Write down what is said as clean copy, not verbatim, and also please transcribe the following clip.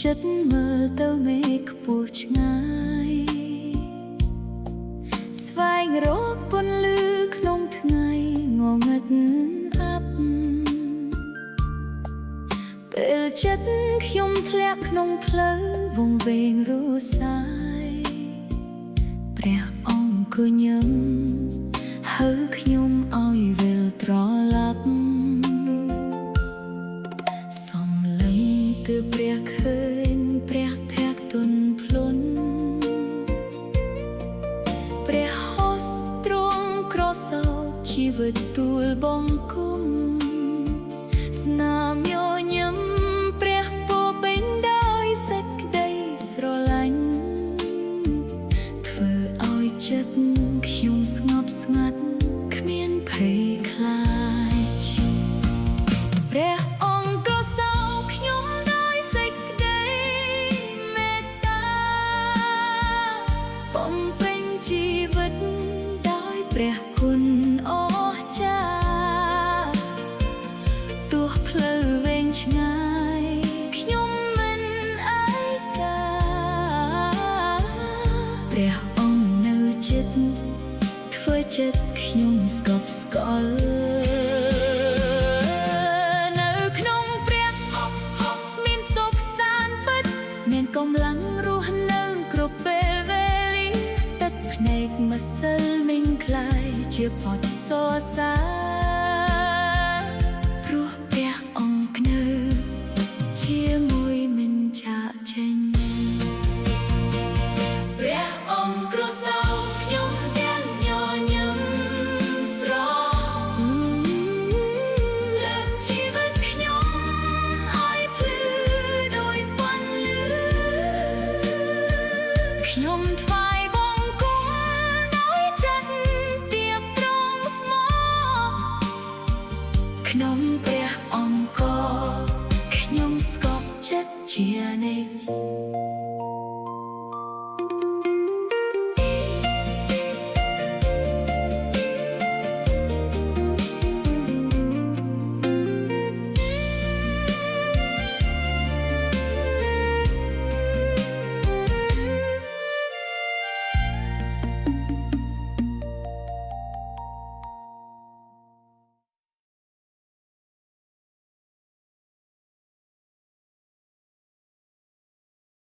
ចិត្តមើលទៅមេឃខ្ពស់ឆ្ងាយស្វែងរកពន្លឺក្នុងថ្ងៃងងឹតអាប់ពេលចិត្តខ្ញុំធ្លាក់ក្នុងផ្លូវវង្វេងរសាយព្រះអង្គគញឹមហៅខ្ញុំឲ្យវិលត្រឡប់សំឡេងទើបព្រះឃើញព្រះភក្ត្រទន់ភ្លន់ព្រះហស្ថទ្រង់ក្រសោបជីវិតទូលបង្គំស្នាមញញឹមព្រះពោពេញដោយសេចក្តីស្រឡាញ់ធ្វើឲ្យចិត្តខ្ញុំស្ងប់ស្ងាត់គ្មានភ័យខ្លាចព្រះ